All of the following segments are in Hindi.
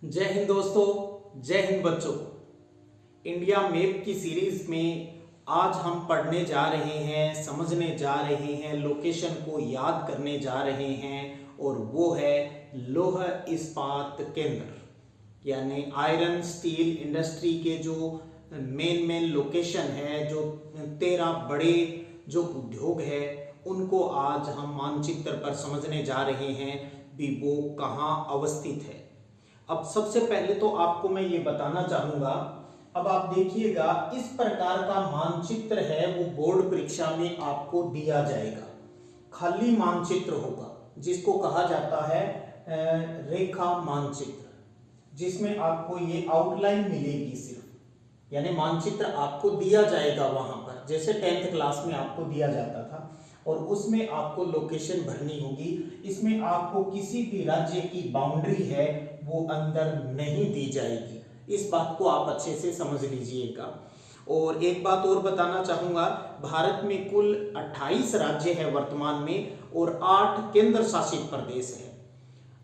जय हिंद दोस्तों, जय हिंद बच्चों। इंडिया मैप की सीरीज में आज हम पढ़ने जा रहे हैं, समझने जा रहे हैं, लोकेशन को याद करने जा रहे हैं और वो है लौह इस्पात केंद्र यानी आयरन स्टील इंडस्ट्री के जो मेन लोकेशन है, जो 13 बड़े जो उद्योग है उनको आज हम मानचित्र पर समझने जा रहे हैं भी वो कहाँ अवस्थित है। अब सबसे पहले तो आपको मैं ये बताना चाहूंगा, अब आप देखिएगा इस प्रकार का मानचित्र है वो बोर्ड परीक्षा में आपको दिया जाएगा। खाली मानचित्र होगा जिसको कहा जाता है रेखा मानचित्र, जिसमें आपको ये आउटलाइन मिलेगी सिर्फ, यानी मानचित्र आपको दिया जाएगा वहां पर, जैसे 10th क्लास में आपको दिया जाता था और उसमें आपको लोकेशन भरनी होगी। इसमें आपको किसी भी राज्य की बाउंड्री है वो अंदर नहीं दी जाएगी। इस बात को आप अच्छे से समझ लीजिएगा। और एक बात और बताना चाहूंगा, भारत में कुल 28 राज्य है वर्तमान में और 8 केंद्र शासित प्रदेश है।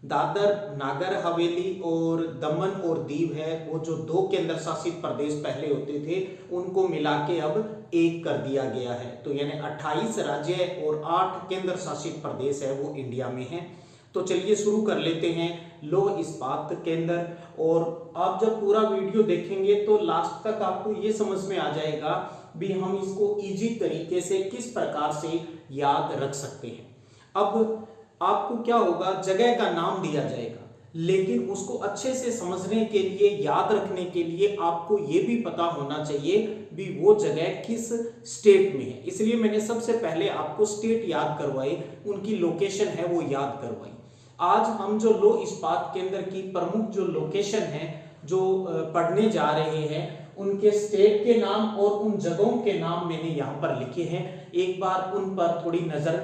दादर नागर हवेली और दमन और दीव है, वो जो 2 केंद्र शासित प्रदेश पहले होते थे उनको मिला के अब 1 कर दिया गया है। तो यानी 28 राज्य और 8 केंद्र शासित प्रदेश है वो इंडिया में है। तो चलिए शुरू कर लेते हैं लौह इस्पात केंद्र। और आप जब पूरा वीडियो देखेंगे तो लास्ट तक आपको ये समझ में आ जाएगा भी हम इसको इजी तरीके से किस प्रकार से याद रख सकते हैं। अब आपको क्या होगा, जगह का नाम दिया जाएगा, लेकिन उसको अच्छे से समझने के लिए, याद रखने के लिए आपको यह भी पता होना चाहिए भी वो जगह किस स्टेट में है। इसलिए मैंने सबसे पहले आपको स्टेट याद करवाई, उनकी लोकेशन है वो याद करवाई। आज हम जो लौह इस्पात केंद्र की प्रमुख जो लोकेशन है जो पढ़ने जा रहे हैं उनके स्टेट के नाम और उन जगहों के नाम मैंने यहाँ पर लिखे हैं। एक बार उन पर थोड़ी नजर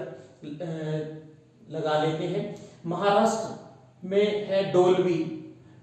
लगा लेते हैं। महाराष्ट्र में है डोलवी,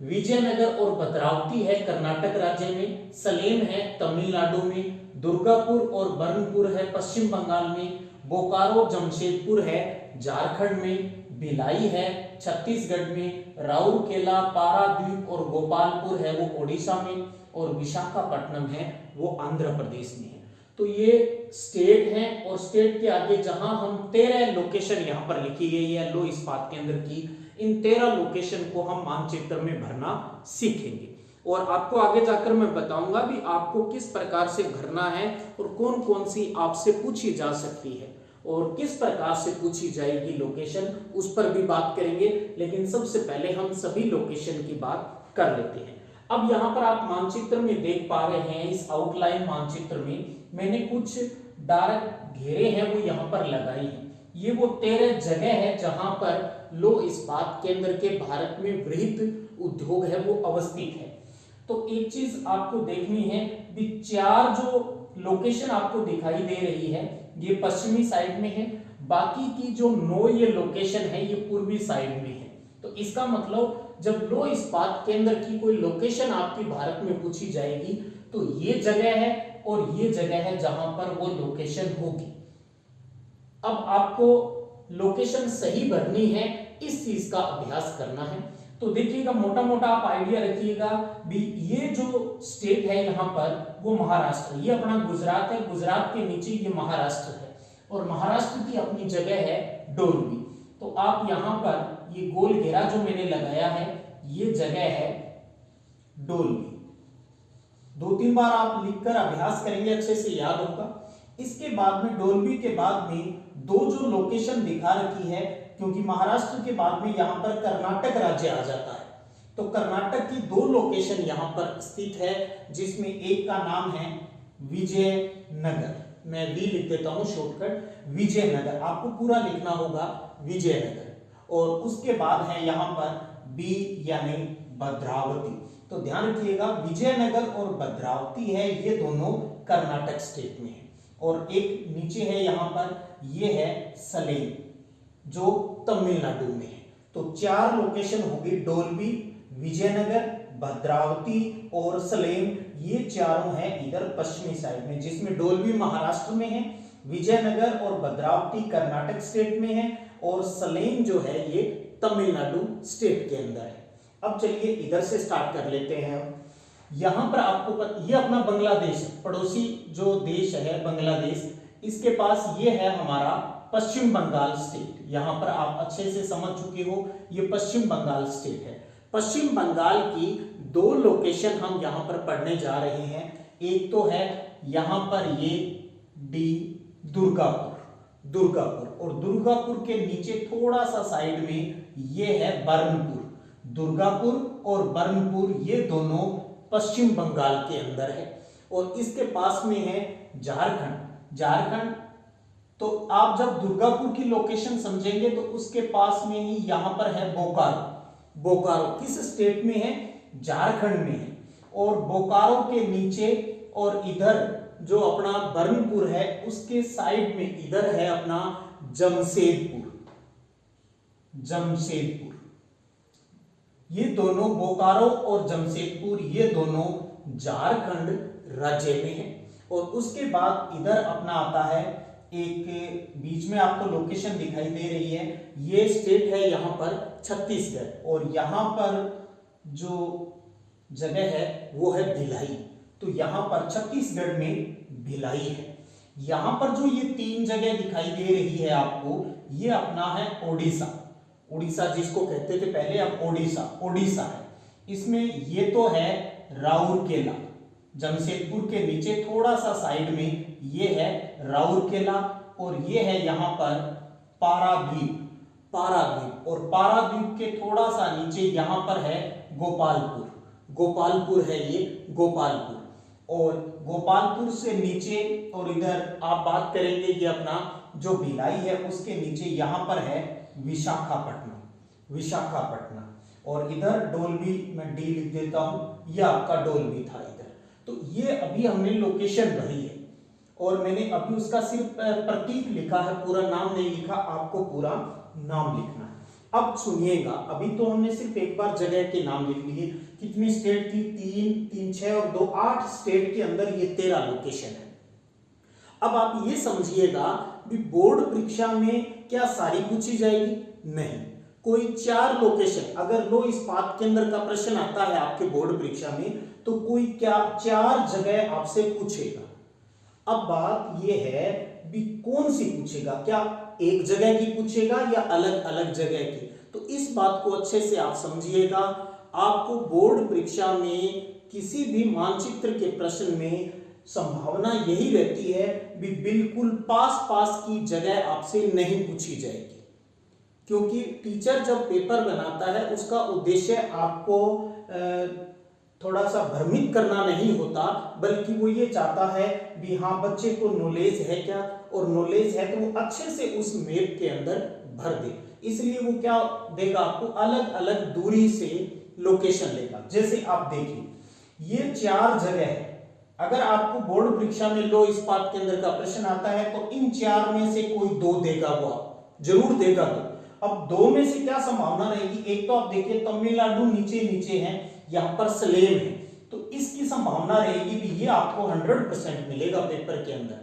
विजयनगर और भद्रावती है कर्नाटक राज्य में, सलेम है तमिलनाडु में, दुर्गापुर और बर्नपुर है पश्चिम बंगाल में, बोकारो जमशेदपुर है झारखंड में, भिलाई है छत्तीसगढ़ में, राउरकेला पारादीप और गोपालपुर है वो ओडिशा में, और विशाखापट्टनम है वो आंध्र प्रदेश में है। तो ये स्टेट हैं और स्टेट के आगे जहां हम 13 लोकेशन यहां पर लिखी गई है लौह इस्पात केंद्र की, इन 13 लोकेशन को हम मानचित्र में भरना सीखेंगे। और आपको आगे जाकर मैं बताऊंगा भी आपको किस प्रकार से भरना है और कौन कौन सी आपसे पूछी जा सकती है और किस प्रकार से पूछी जाएगी लोकेशन, उस पर भी बात करेंगे। लेकिन सबसे पहले हम सभी लोकेशन की बात कर लेते हैं। अब यहाँ पर आप मानचित्र में देख पा रहे हैं, इस आउटलाइन मानचित्र में मैंने कुछ डार्क घेरे हैं वो यहाँ पर लगाई हैं। ये वो 13 जगह है जहां पर लौह इस्पात केंद्र के भारत में वृहत उद्योग है वो अवस्थित है। तो एक चीज आपको देखनी है भी 4 जो लोकेशन आपको दिखाई दे रही है ये पश्चिमी साइड में है, बाकी की जो 9 ये लोकेशन है ये पूर्वी साइड में है। तो इसका मतलब जब लौह इस्पात केंद्र की कोई लोकेशन आपकी भारत में पूछी जाएगी तो ये जगह है और ये जगह है जहां पर वो लोकेशन होगी। अब आपको लोकेशन सही भरनी है, इस चीज का अभ्यास करना है। तो देखिएगा मोटा मोटा आप आइडिया रखिएगा भी ये जो स्टेट है यहाँ पर वो महाराष्ट्र, ये अपना गुजरात है, गुजरात के नीचे ये महाराष्ट्र है और महाराष्ट्र की अपनी जगह है डोलवी। तो आप यहाँ पर ये गोल घेरा जो मैंने लगाया है ये जगह है डोलवी। 2-3 बार आप लिखकर अभ्यास करेंगे, अच्छे से याद होगा। इसके बाद में डोलवी के बाद में 2 जो लोकेशन दिखा रखी है, क्योंकि महाराष्ट्र के बाद में यहाँ पर कर्नाटक राज्य आ जाता है, तो कर्नाटक की 2 लोकेशन यहाँ पर स्थित है, जिसमें एक का नाम है विजयनगर। मैं वी लिख देता हूं शॉर्टकट, विजयनगर आपको पूरा लिखना होगा विजयनगर। और उसके बाद है यहाँ पर बी यानी भद्रावती। तो ध्यान रखिएगा विजयनगर और भद्रावती है ये दोनों कर्नाटक स्टेट में है। और एक नीचे है यहाँ पर ये है सलेम जो तमिलनाडु में है। तो 4 लोकेशन होगी, डोलवी, विजयनगर, भद्रावती और सलेम, ये चारों हैं इधर पश्चिमी साइड में, जिसमें डोलवी महाराष्ट्र में है, विजयनगर और भद्रावती कर्नाटक स्टेट में है और सलेम जो है ये तमिलनाडु स्टेट के अंदर है। अब चलिए इधर से स्टार्ट कर लेते हैं। यहां पर आपको ये अपना बांग्लादेश है, पड़ोसी जो देश है बांग्लादेश, इसके पास ये है हमारा पश्चिम बंगाल स्टेट। यहां पर आप अच्छे से समझ चुके हो, ये पश्चिम बंगाल स्टेट है। पश्चिम बंगाल की दो लोकेशन हम यहां पर पढ़ने जा रहे हैं। एक तो है यहां पर ये डी दुर्गापुर, और दुर्गापुर के नीचे थोड़ा सा साइड में ये है बर्नपुर। दुर्गापुर और बर्नपुर ये दोनों पश्चिम बंगाल के अंदर है। और इसके पास में है झारखंड। तो आप जब दुर्गापुर की लोकेशन समझेंगे तो उसके पास में ही यहां पर है बोकारो किस स्टेट में है? झारखंड में है। और बोकारो के नीचे और इधर जो अपना बर्नपुर है उसके साइड में इधर है अपना जमशेदपुर। ये दोनों बोकारो और जमशेदपुर ये दोनों झारखंड राज्य में है। और उसके बाद इधर अपना आता है एक बीच में आपको लोकेशन दिखाई दे रही है, ये स्टेट है यहां पर छत्तीसगढ़। और यहां पर जो जगह है वो है भिलाई। तो यहां पर छत्तीसगढ़ में भिलाई है। यहां पर जो ये तीन जगह दिखाई दे रही है आपको, ये अपना है उड़ीसा जिसको कहते थे पहले, अब ओडिशा है। इसमें ये तो है राउरकेला, जमशेदपुर के नीचे थोड़ा सा साइड में ये है राउरकेला। और ये है यहां पर पारादीप। और पारादीप के थोड़ा सा नीचे यहां पर है गोपालपुर है ये गोपालपुर। और गोपालपुर से नीचे और इधर आप बात करेंगे ये अपना जो भिलाई है उसके नीचे यहां पर है विशाखापट्टनम। और इधर डोल्बी, मैं डी लिख देता हूं, ये आपका डोल्बी था इधर। तो ये अभी हमने लोकेशन भरी है और मैंने अभी उसका सिर्फ प्रतीक लिखा है, पूरा नाम नहीं लिखा, आपको पूरा नाम लिखना है। अब सुनिएगा, अभी तो हमने सिर्फ एक बार जगह के नाम लिख लिए। कितनी स्टेट थी? 3, 6 और 2, 8 स्टेट के अंदर ये 13 लोकेशन है। अब आप ये समझिएगा भी बोर्ड परीक्षा में क्या सारी पूछी जाएगी? नहीं, कोई 4 लोकेशन, अगर लो इस्पात केंद्र का प्रश्न आता है आपके बोर्ड परीक्षा में तो कोई क्या 4 जगह आपसे पूछेगा। अब बात ये है भी कौन सी पूछेगा, क्या एक जगह की पूछेगा या अलग अलग जगह की? तो इस बात को अच्छे से आप समझिएगा। आपको बोर्ड परीक्षा में किसी भी मानचित्र के प्रश्न में संभावना यही रहती है भी बिल्कुल पास की जगह आपसे नहीं पूछी जाएगी, क्योंकि टीचर जब पेपर बनाता है उसका उद्देश्य आपको थोड़ा सा भ्रमित करना नहीं होता, बल्कि वो ये चाहता है भी हाँ बच्चे को नॉलेज है क्या, और नॉलेज है तो वो अच्छे से उस मैप के अंदर भर दे। इसलिए वो क्या देगा आपको, अलग अलग दूरी से लोकेशन लेगा। जैसे आप देखिए ये 4 जगह है। अगर आपको बोर्ड परीक्षा में लो इस्पात केंद्र का प्रश्न आता है तो इन 4 में से कोई 2 देगा, वो जरूर देगा। तो अब 2 में से क्या संभावना रहेगी? एक तो आप देखिए तमिलनाडु नीचे है, यहाँ पर सलेम है, तो इसकी संभावना रहेगी भी ये आपको 100% मिलेगा पेपर के अंदर।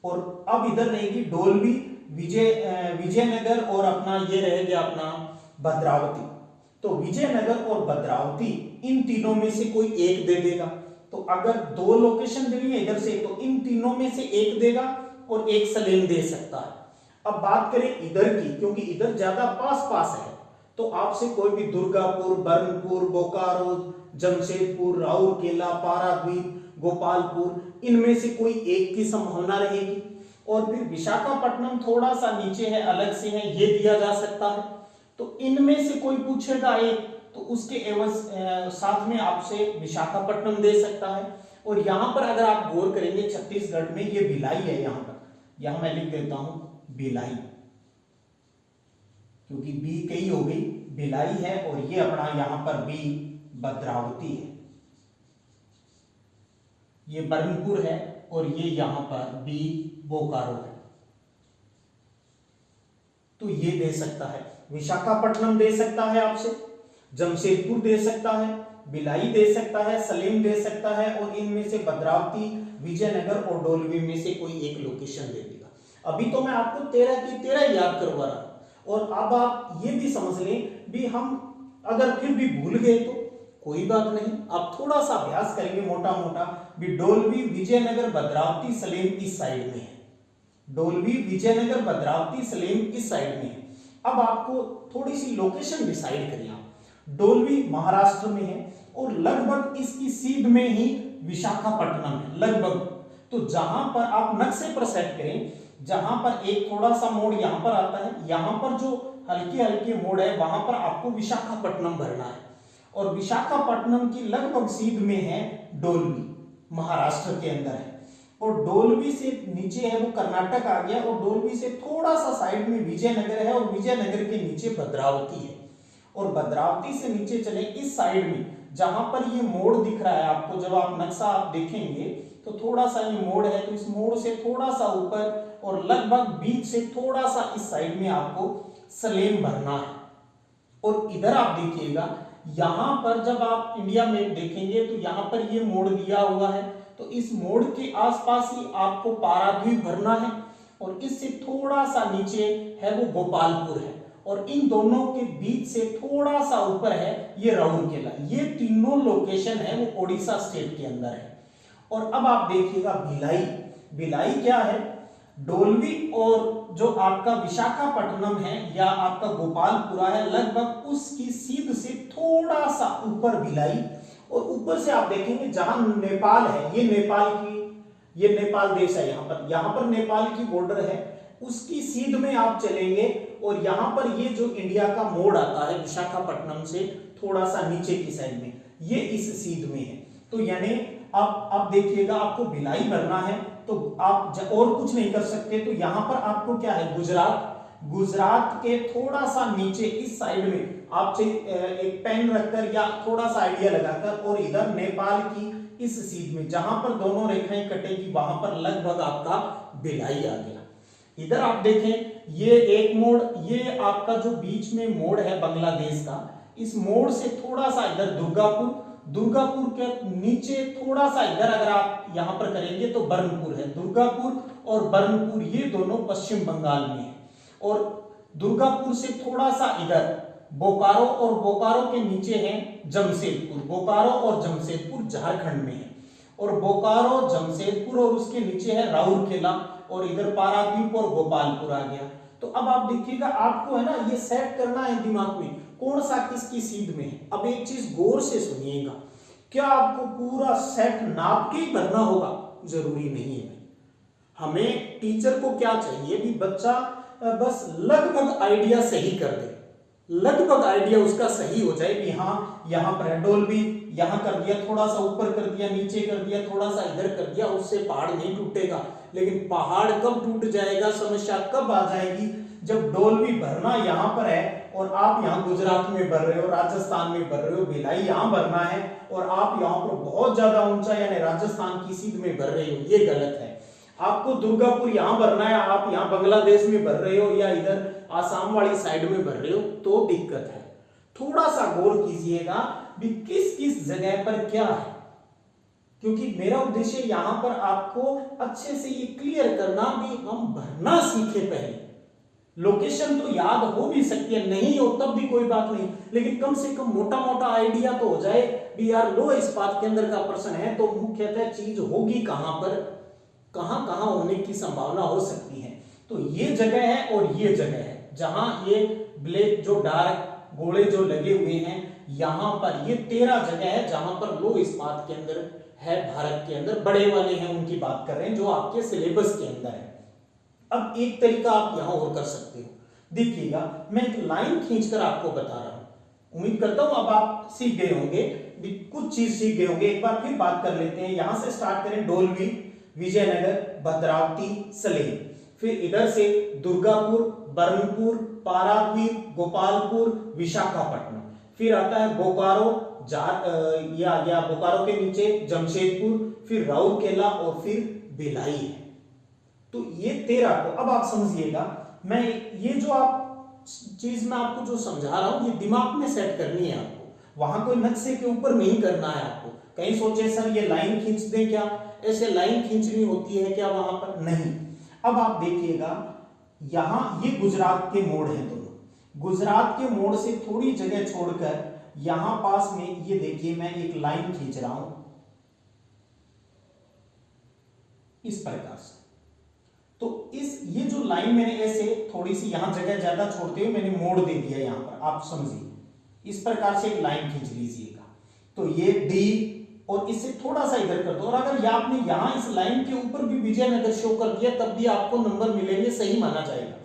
और अब इधर रहेगी डोल्बी, विजयनगर और अपना ये रहेगा अपना भद्रावती। तो विजयनगर और भद्रावती इन तीनों में से कोई एक दे देगा। तो अगर 2 लोकेशन देनी है इधर से तो इन तीनों में से एक देगा और एक सलेम दे सकता है। अब बात करें इधर की, क्योंकि इधर ज्यादा पास है, तो आपसे कोई भी दुर्गापुर, बर्नपुर, बोकारो, जमशेदपुर, राउरकेला, पारादीप, गोपालपुर, इनमें से कोई एक की संभावना रहेगी। और फिर विशाखापट्टनम थोड़ा सा नीचे है, अलग से है, ये दिया जा सकता है। तो इनमें से कोई पूछेगा एक, तो उसके एवज साथ में आपसे विशाखापट्टनम दे सकता है। और यहां पर अगर आप गौर करेंगे छत्तीसगढ़ में ये भिलाई है, यहां मैं लिख देता हूं भिलाई, क्योंकि बी कई हो गई, भिलाई है। और ये अपना यहां पर बी भद्रावती है, ये बर्नपुर है और ये यहां पर बी बोकारो है। तो ये दे सकता है, विशाखापट्टनम दे सकता है आपसे, जमशेदपुर दे सकता है, भिलाई दे सकता है, सलेम दे सकता है, और इनमें से भद्रावती, विजयनगर और डोल्बी में से कोई एक लोकेशन दे देगा। अभी तो मैं आपको 13 की 13 याद करवा रहा हूं। और अब आप ये भी समझ लें भी हम अगर फिर भी भूल गए तो कोई बात नहीं, आप थोड़ा सा अभ्यास करेंगे मोटा मोटा। भी डोलवी, विजयनगर, भद्रावती, सलेम इस साइड में है। डोलवी, विजयनगर, भद्रावती, सलेम इस साइड में है। अब आपको थोड़ी सी लोकेशन डिसाइड करिए आप। डोलवी महाराष्ट्र में है और लगभग इसकी सीध में ही विशाखापट्टनम है लगभग। तो जहां पर आप नक्शे पर सेट करें, जहां पर एक थोड़ा सा मोड़ यहां पर आता है, यहां पर जो हल्के हल्के मोड़ है वहां पर आपको विशाखापट्टनम भरना है। और विशाखापट्टनम की लगभग सीध में है डोलवी, महाराष्ट्र के अंदर है। और डोलवी से नीचे है वो कर्नाटक आ गया, और डोलवी से थोड़ा सा साइड में विजयनगर है, और विजयनगर के नीचे भद्रावती है। और भद्रावती से नीचे चले इस साइड में, जहां पर ये मोड़ दिख रहा है आपको, जब आप नक्शा आप देखेंगे तो थोड़ा सा ये मोड़ है, तो इस मोड़ से थोड़ा सा ऊपर और लगभग बीच से थोड़ा सा इस साइड में आपको सलेम भरना है। और इधर आप देखिएगा, यहां पर जब आप इंडिया मैप देखेंगे तो यहां पर ये मोड़ दिया हुआ है, तो इस मोड़ के आसपास ही आपको पारादीप भरना है। और इससे थोड़ा सा नीचे है वो गोपालपुर है, और इन दोनों के बीच से थोड़ा सा ऊपर है ये राउरकेला। ये तीनों लोकेशन है वो ओडिशा स्टेट के अंदर है। और अब आप देखिएगा भिलाई। भिलाई क्या है? डोलवी और जो आपका विशाखापट्टनम है या आपका गोपालपुरा है, लगभग उसकी सीध से थोड़ा सा ऊपर भिलाई। और ऊपर से आप देखेंगे जहां नेपाल है, ये नेपाल देश है, यहां पर नेपाल की बॉर्डर है, उसकी सीध में आप चलेंगे और यहां पर ये जो इंडिया का मोड़ आता है विशाखापट्टनम से थोड़ा सा नीचे की साइड में, ये इस सीध में है। तो यानी आप देखिएगा, आपको भिलाई भरना है तो आप और कुछ नहीं कर सकते। तो यहां पर आपको क्या है, गुजरात के थोड़ा सा नीचे इस साइड में आप एक पेन रखकर या थोड़ा सा आइडिया लगाकर, और इधर नेपाल की इस सीध में जहां पर दोनों रेखाएं कटेगी वहां पर लगभग आपका भिलाई आ गया। इधर आप देखें, ये एक मोड़, ये आपका जो बीच में मोड़ है बांग्लादेश का, इस मोड़ से थोड़ा सा इधर दुर्गापुर के नीचे थोड़ा सा इधर अगर आप यहां पर करेंगे तो बर्नपुर है। दुर्गापुर और बर्नपुर ये दोनों पश्चिम बंगाल में है। और दुर्गापुर से थोड़ा सा इधर बोकारो, और बोकारो के नीचे है जमशेदपुर। बोकारो और जमशेदपुर झारखंड में है। और बोकारो, जमशेदपुर और उसके नीचे है राउरकेला, और इधर पारादीप और गोपालपुर आ गया। तो अब आप देखिएगा, आपको है ना ये सेट करना है दिमाग में कौन सा किसकी सीध में है। अब एक चीज गौर से सुनिएगा, क्या आपको पूरा सेट नाप के ही भरना होगा? जरूरी नहीं है। हमें टीचर को क्या चाहिए भी बच्चा बस लगभग आइडिया सही कर दे, लगभग आइडिया उसका सही हो जाए कि हाँ यहां पर है डोलवी, यहां कर दिया, थोड़ा सा ऊपर कर दिया, नीचे कर दिया, थोड़ा सा इधर कर दिया, उससे पहाड़ नहीं टूटेगा। लेकिन पहाड़ कब टूट जाएगा, समस्या कब आ जाएगी, जब डोलवी भरना यहां पर है और आप यहां गुजरात में भर रहे हो, राजस्थान में भर रहे हो, भिलाई यहां भरना है और आप यहां पर बहुत ज्यादा ऊंचा यानी राजस्थान की सीध में भर रहे हो, ये गलत है। आपको दुर्गापुर यहां भरना है, आप यहां बांग्लादेश में भर रहे हो या इधर आसाम वाली साइड में भर रहे हो, तो दिक्कत है। थोड़ा सा गौर कीजिएगा भी किस किस जगह पर क्या है, क्योंकि मेरा उद्देश्य यहां पर आपको अच्छे से ये क्लियर करना भी हम भरना सीखे पहले। लोकेशन तो याद हो भी सकती है, नहीं हो तब भी कोई बात नहीं, लेकिन कम से कम मोटा मोटा आइडिया तो हो जाए भी यार लो इस्पात के अंदर का प्रश्न है तो मुख्यतः चीज होगी कहां पर, कहां कहां होने की संभावना हो सकती है। तो ये जगह है और ये जगह है, जहां ये ब्लैक जो डार्क गोले जो लगे हुए हैं, यहां पर ये 13 जगह है जहां पर लो इस्पात के अंदर है, भारत के अंदर बड़े वाले हैं उनकी बात कर रहे हैं जो आपके सिलेबस के अंदर है। अब एक तरीका आप यहां और कर सकते हो, देखिएगा मैं एक लाइन खींचकर आपको बता रहा हूं, उम्मीद करता हूं अब आप सीख गए होंगे, कुछ चीज सीख गए होंगे। एक बार फिर बात कर लेते हैं, यहां से स्टार्ट करें डोलवी, विजयनगर, भद्रावती, सलेम, फिर इधर से दुर्गापुर, बर्नपुर, पारादीप, गोपालपुर, विशाखापट्टनम, फिर आता है बोकारो, ये आ गया बोकारो के नीचे जमशेदपुर, फिर राउरकेला और फिर भिलाई है। तो ये 13 को अब आप समझिएगा, मैं ये जो आप चीज मैं आपको जो समझा रहा हूं ये दिमाग में सेट करनी है आपको, वहां कोई नक्शे के ऊपर नहीं करना है आपको। कहीं सोचे सर ये लाइन खींच दें क्या, ऐसे लाइन खींचनी होती है क्या वहां पर, नहीं। अब आप देखिएगा यहां ये गुजरात के मोड़ हैं दोनों, गुजरात के मोड़ से थोड़ी जगह छोड़कर यहां पास में ये देखिए मैं एक लाइन खींच रहा हूं इस प्रकार से। तो ये जो लाइन मैंने ऐसे थोड़ी सी यहां जगह ज्यादा छोड़ते हुए मैंने मोड़ दे दिया यहां पर, आप समझिए इस प्रकार से एक लाइन खींच लीजिएगा। तो ये डी और इससे थोड़ा सा इधर कर दो, और अगर आपने यहां इस लाइन के ऊपर भी विजयनगर शो कर दिया तब भी आपको नंबर मिलेंगे, सही माना जाएगा।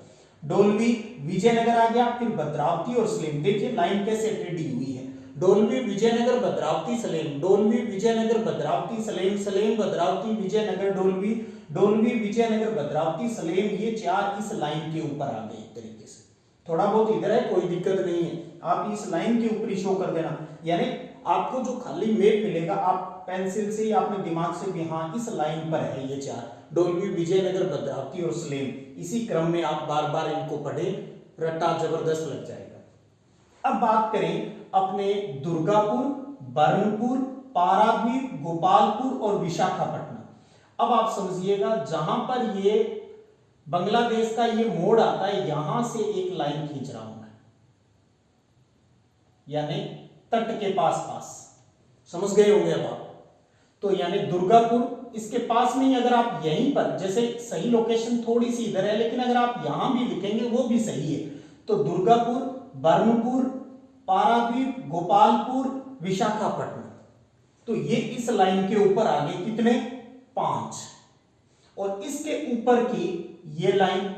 डोलवी विजयनगर आ गया, फिर भद्रावती और सलेम। देखिए लाइन कैसे टेढ़ी हुई है, डोलवी विजयनगर भद्रावती सलेम, डोलवी विजयनगर भद्रावती सलेम, सलेम भद्रावती विजयनगर डोलवी, डोलवी विजयनगर भद्रावती सलेम। ये चार इस लाइन के ऊपर आ गए एक तरीके से। थोड़ा बहुत इधर है, कोई दिक्कत नहीं है, आप इस लाइन के ऊपर ही शो कर देना। यानी आपको जो खाली मैप मिलेगा आप पेंसिल से या अपने दिमाग से भी, हाँ इस लाइन पर है ये चार, डोलवी विजयनगर भद्रावती और सलेम। इसी क्रम में आप बार बार इनको पढ़े, रट्टा जबरदस्त लग जाएगा। अब बात करें अपने दुर्गापुर, बर्नपुर, पारादीप, गोपालपुर और विशाखापट्टनम। अब आप समझिएगा जहां पर ये बांग्लादेश का ये मोड़ आता है, यहां से एक लाइन खींच रहा हूं मैं, यानी तट के पास समझ गए होंगे अब आप। तो यानी दुर्गापुर इसके पास में ही, अगर आप यहीं पर, जैसे सही लोकेशन थोड़ी सी इधर है लेकिन अगर आप यहां भी लिखेंगे वो भी सही है। तो दुर्गापुर, बर्नपुर, पारादीप, गोपालपुर, विशाखापट्टनम। तो ये इस लाइन के ऊपर आ गए कितने, 5। और इसके ऊपर की ये लाइन,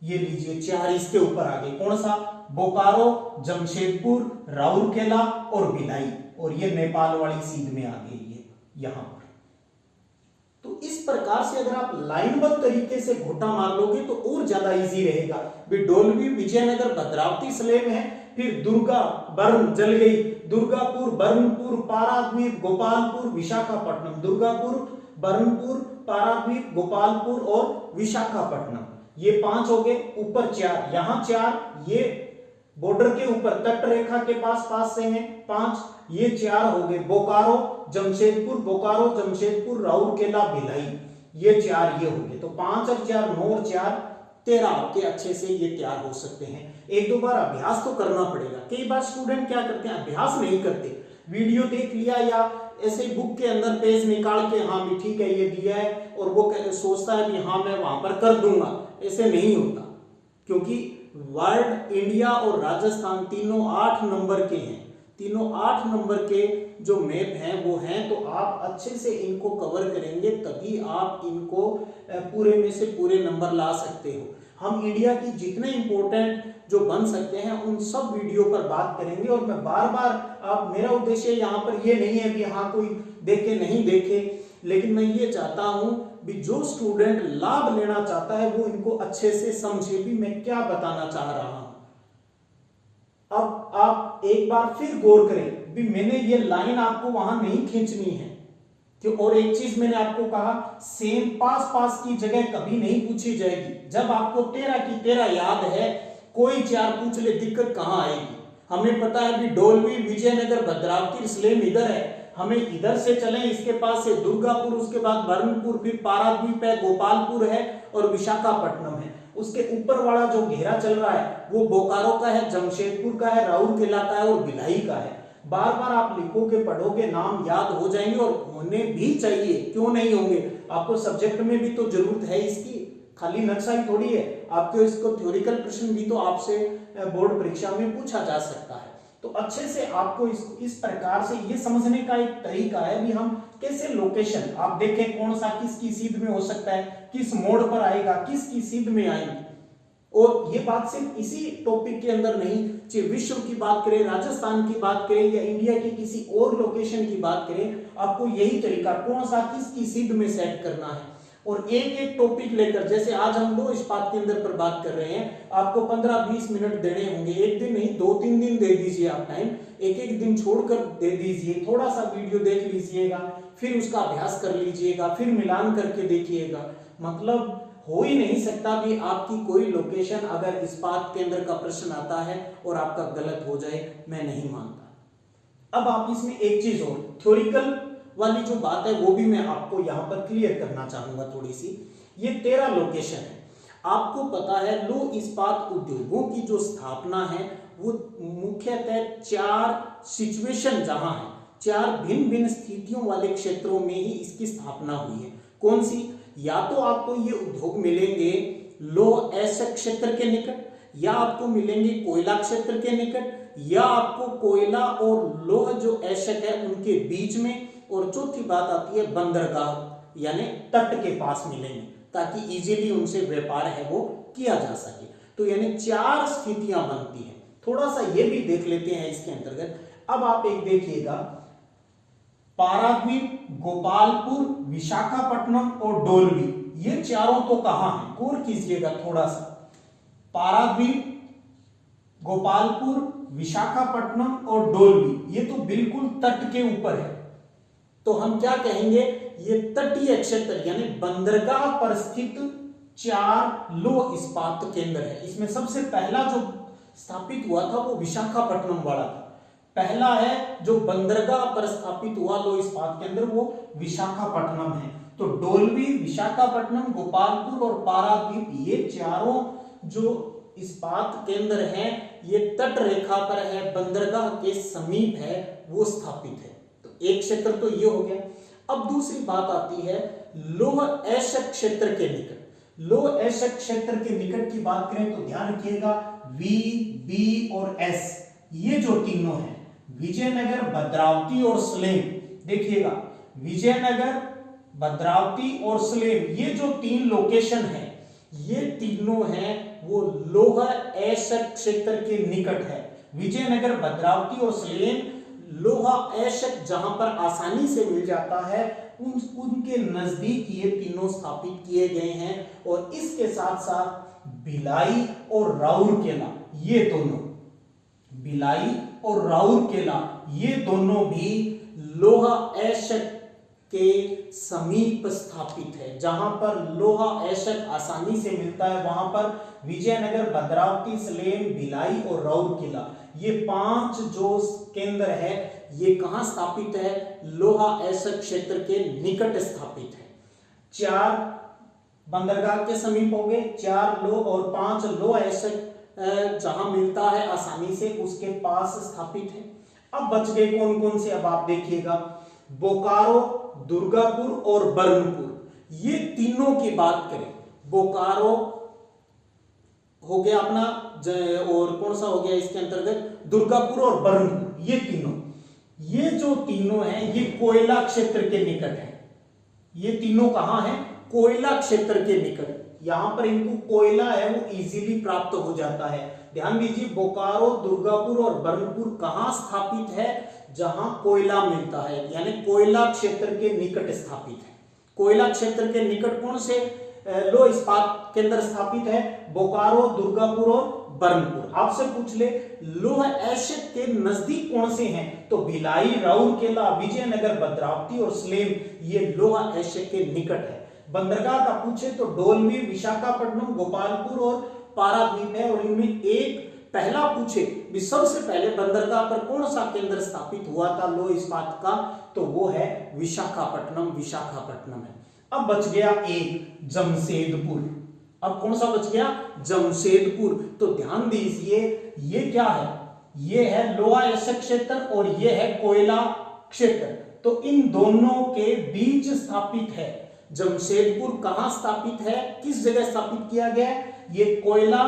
ये लीजिए 4 इसके ऊपर आ गए। कौन सा, बोकारो, जमशेदपुर, राउरकेला और भिलाई। और ये नेपाल वाली सीध में आ गई ये यहां पर। तो इस प्रकार से अगर आप लाइनबद्ध तरीके से घोटा मार लोगे तो और ज्यादा इजी रहेगा। डोलवी विजयनगर भद्रावती सलेम है, फिर दुर्गा बर्न जल गई, दुर्गापुर, बर्नपुर, पारादीप, गोपालपुर, विशाखापट्टनम, दुर्गापुर, बर्नपुर, पारादीप, गोपालपुर और विशाखापट्टनम। ये 5 हो गए, ऊपर 4, यहां 4, ये बॉर्डर के ऊपर तट रेखा के पास से हैं 5, ये 4 हो गए। बोकारो, जमशेदपुर, बोकारो, जमशेदपुर, राउरकेला, भिलाई, ये 4 ये हो गए। तो 5 और 4 9 और 4 13 आपके अच्छे से ये तैयार हो सकते हैं। एक दो बार अभ्यास तो करना पड़ेगा। कई बार स्टूडेंट क्या करते हैं, अभ्यास नहीं करते, वीडियो देख लिया या ऐसे बुक के अंदर पेज निकाल के हाँ भी ठीक है ये दिया है, और वो सोचता है कि हाँ मैं वहां पर कर दूंगा। ऐसे नहीं होता, क्योंकि वर्ल्ड, इंडिया और राजस्थान तीनों 8 नंबर के हैं। तीनों 8 नंबर के जो मैप हैं वो हैं, तो आप अच्छे से इनको कवर करेंगे तभी आप इनको पूरे में से पूरे नंबर ला सकते हो। हम इंडिया की जितने इंपॉर्टेंट जो बन सकते हैं उन सब वीडियो पर बात करेंगे। और मैं बार बार मेरा उद्देश्य यहाँ पर ये नहीं है कि हाँ कोई देखे नहीं देखे, लेकिन मैं ये चाहता हूं भी जो स्टूडेंट लाभ लेना चाहता है वो इनको अच्छे से समझे भी मैं क्या बताना चाह रहा हूं। अब आप एक बार फिर गौर करें भी मैंने ये लाइन आपको वहां नहीं खींचनी है क्यों। और एक चीज मैंने आपको कहा, सेम पास की जगह कभी नहीं पूछी जाएगी। जब आपको 13 की 13 याद है, कोई 4 पूछ ले दिक्कत कहां आएगी। हमें पता है भी डोलवी, विजयनगर, भद्रावती, सलेम इधर है, हमें इधर से चलें, इसके पास से दुर्गापुर, उसके बाद बर्नपुर, फिर पारादीप है, गोपालपुर है और विशाखापट्टनम है। उसके ऊपर वाला जो घेरा चल रहा है वो बोकारो का है, जमशेदपुर का है, राउरकेला का है और भिलाई का है। बार बार आप लिखोगे, पढ़ोगे, नाम याद हो जाएंगे और होने भी चाहिए, क्यों नहीं होंगे। आपको सब्जेक्ट में भी तो जरूरत है इसकी, खाली नक्शा ही थोड़ी है। आपको इसको थ्योरिकल प्रश्न भी तो आपसे बोर्ड परीक्षा में पूछा जा सकता है। तो अच्छे से आपको इस प्रकार से ये समझने का एक तरीका है भी हम कैसे लोकेशन, आप देखें कौन सा किसकी सीध में हो सकता है, किस मोड़ पर आएगा, किसकी सीध में आएगी। और ये बात सिर्फ इसी टॉपिक के अंदर नहीं, चाहे विश्व की बात करें, राजस्थान की बात करें या इंडिया की किसी और लोकेशन की बात करें, आपको यही तरीका कौन सा किसकी सीध में सेट करना है। और एक एक टॉपिक लेकर, जैसे आज हम लोग इस्पात के अंदर पर बात कर रहे हैं, आपको 15-20 मिनट देने होंगे, एक दिन नहीं 2-3 दिन दे दीजिए आप टाइम, एक दिन छोड़कर दे दीजिए, थोड़ा सा वीडियो देख लीजिएगा, फिर उसका अभ्यास कर लीजिएगा, फिर मिलान करके देखिएगा। मतलब हो ही नहीं सकता भी आपकी कोई लोकेशन अगर इस्पात के अंदर का प्रश्न आता है और आपका गलत हो जाए, मैं नहीं मानता। अब आप इसमें एक चीज और थ्योरिकल वाली जो बात है वो भी मैं आपको यहां पर क्लियर करना चाहूंगा थोड़ी सी। ये 13 लोकेशन है। आपको पता है लौह इस्पात उद्योगों की जो स्थापना है वो मुख्यतः 4 सिचुएशन जहां है, 4 भिन्न भिन्न स्थितियों वाले क्षेत्रों में ही इसकी स्थापना हुई है। कौन सी? या तो आपको ये उद्योग मिलेंगे लौह अयस्क क्षेत्र के निकट, या आपको मिलेंगे कोयला क्षेत्र के निकट, या आपको कोयला और लौह जो अयस्क है उनके बीच में, और चौथी बात आती है बंदरगाह यानी तट के पास मिलेंगे, ताकि इजीली उनसे व्यापार है वो किया जा सके। तो यानी 4 स्थितियां बनती हैं। थोड़ा सा ये भी देख लेते हैं इसके अंतर्गत। अब आप एक देखिएगा, पारादीप, गोपालपुर, विशाखापट्टनम और डोलवी, ये चारों तो कहां हैं? गौर कीजिएगा थोड़ा सा। पारादीप, गोपालपुर, विशाखापट्टनम और डोलवी, ये तो बिल्कुल तट के ऊपर है। तो हम क्या कहेंगे? ये तटीय क्षेत्र यानी बंदरगाह पर स्थित 4 लौह इस्पात केंद्र है। इसमें सबसे पहला जो स्थापित हुआ था वो विशाखापट्टनम वाला था। पहला है जो बंदरगाह पर स्थापित हुआ लौह इस्पात केंद्र वो विशाखापट्टनम है। तो डोलवी, विशाखापट्टनम, गोपालपुर और पारादीप, ये चारों जो इस्पात केंद्र हैं ये तट रेखा पर है, बंदरगाह के समीप है, वो स्थापित है। तो एक क्षेत्र तो ये हो गया। अब दूसरी बात आती है लौह अयस्क क्षेत्र के निकट। लौह अयस्क क्षेत्र के निकट की बात करें तो ध्यान रखिएगा, वी, बी और एस, ये जो तीनों हैं, विजयनगर, भद्रावती और सलेम, देखिएगा विजयनगर, भद्रावती और सलेम, ये जो 3 लोकेशन है, ये तीनों हैं वो लौह अयस्क क्षेत्र के निकट है। विजयनगर, भद्रावती और सलेम लौह अयस्क जहां पर आसानी से मिल जाता है उनके नजदीक ये तीनों स्थापित किए गए हैं। और इसके साथ साथ भिलाई और राउरकेला, ये दोनों, भिलाई और राउरकेला, ये दोनों भी लौह अयस्क के समीप स्थापित है। जहां पर लौह अयस्क आसानी से मिलता है वहां पर विजयनगर, भद्रावती, सलेम, भिलाई और राउरकेला, ये 5 जो केंद्र है ये कहां स्थापित है? लौह अयस्क क्षेत्र के निकट स्थापित है। 4 बंदरगाह के समीप हो गए, 4 लौह और 5 लौह अयस्क जहां मिलता है आसानी से उसके पास स्थापित है। अब बच गए कौन कौन से? अब आप देखिएगा, बोकारो, दुर्गापुर और बर्नपुर, ये तीनों की बात करें, बोकारो हो गया अपना, और कौन सा हो गया इसके अंतर्गत? दुर्गापुर और बर्नपुर, ये तीनों, ये जो तीनों हैं ये कोयला क्षेत्र के निकट है। ये तीनों कहां हैं? कोयला क्षेत्र के निकट। यहां पर इनको कोयला है वो इजीली प्राप्त हो जाता है। ध्यान दीजिए, बोकारो, दुर्गापुर और बर्नपुर कहां स्थापित है? जहां कोयला मिलता है, यानी कोयला क्षेत्र के निकट स्थापित है। कोयला क्षेत्र के निकट कौन से लौह इस्पात केंद्र स्थापित है? बोकारो, दुर्गापुर और बर्नपुर। आपसे पूछ ले लौह अयस्क के नजदीक कौन से हैं? तो भिलाई, राउरकेला, विजयनगर, भद्रावती और सलेम, ये लौह अयस्क के निकट है। बंदरगाह का पूछे तो डोलवी, विशाखापट्टनम, गोपालपुर और पारादीप है। और इनमें एक पहला पूछे भी सबसे पहले बंदरगाह पर कौन सा केंद्र स्थापित हुआ था लौह इस्पात का? तो वो है विशाखापट्टनम, विशाखापट्टनम है। अब बच गया एक, जमशेदपुर। अब कौन सा बच गया? जमशेदपुर। तो ध्यान दीजिए, ये क्या है? ये है लौह अयस्क क्षेत्र और ये है कोयला क्षेत्र। तो इन दोनों के बीच स्थापित है जमशेदपुर। कहां स्थापित है? किस जगह स्थापित किया गया है? ये कोयला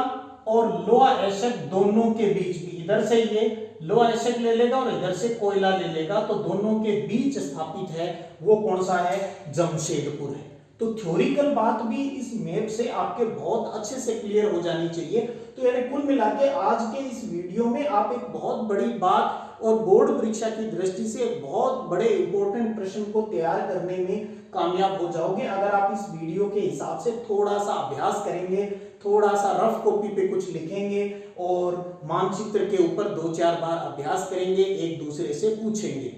और लौह अयस्क दोनों के बीच, इधर से ये लौह अयस्क ले लेगा और इधर से कोयला ले लेगा, तो दोनों के बीच स्थापित है वो कौन सा है? जमशेदपुर है। तो थ्योरिकल बात भी इस मैप से आपके बहुत अच्छे से क्लियर हो जानी चाहिए। तो यानी कुल मिला के आज के इस वीडियो में आप एक बहुत बड़ी बात और बोर्ड परीक्षा की दृष्टि से बहुत बड़े इंपॉर्टेंट प्रश्न को तैयार करने में कामयाब हो जाओगे अगर आप इस वीडियो के हिसाब से थोड़ा सा अभ्यास करेंगे, थोड़ा सा रफ कॉपी पे कुछ लिखेंगे और मानचित्र के ऊपर 2-4 बार अभ्यास करेंगे, एक दूसरे से पूछेंगे।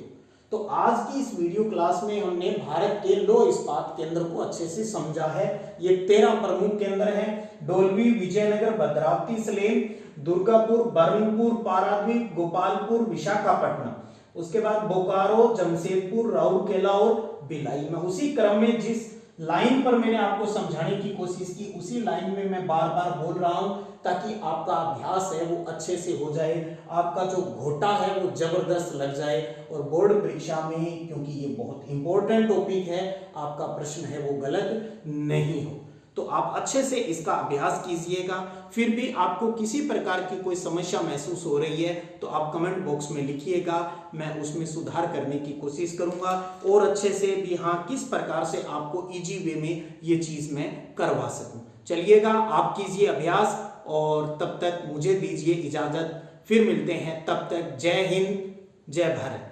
तो आज की इस वीडियो क्लास में हमने भारत के लौह इस्पात केंद्र को अच्छे से समझा है। ये 13 प्रमुख केंद्र हैं, डोलवी, विजयनगर, भद्रावती, सलेम, दुर्गापुर, बर्नपुर, पारादीप, गोपालपुर, विशाखापट्टनम। उसके बाद बोकारो, जमशेदपुर, राउरकेला और भिलाई। मैं उसी क्रम में जिस लाइन पर मैंने आपको समझाने की कोशिश की उसी लाइन में मैं बार बार बोल रहा हूं ताकि आपका अभ्यास है वो अच्छे से हो जाए, आपका जो घोटा है वो जबरदस्त लग जाए और बोर्ड परीक्षा में, क्योंकि ये बहुत इंपॉर्टेंट टॉपिक है, आपका प्रश्न है वो गलत नहीं हो। तो आप अच्छे से इसका अभ्यास कीजिएगा। फिर भी आपको किसी प्रकार की कोई समस्या महसूस हो रही है तो आप कमेंट बॉक्स में लिखिएगा, मैं उसमें सुधार करने की कोशिश करूंगा और अच्छे से भी हाँ किस प्रकार से आपको इजी वे में ये चीज मैं करवा सकूं। चलिएगा, आप कीजिए अभ्यास और तब तक मुझे दीजिए इजाजत, फिर मिलते हैं, तब तक जय हिंद जय भारत।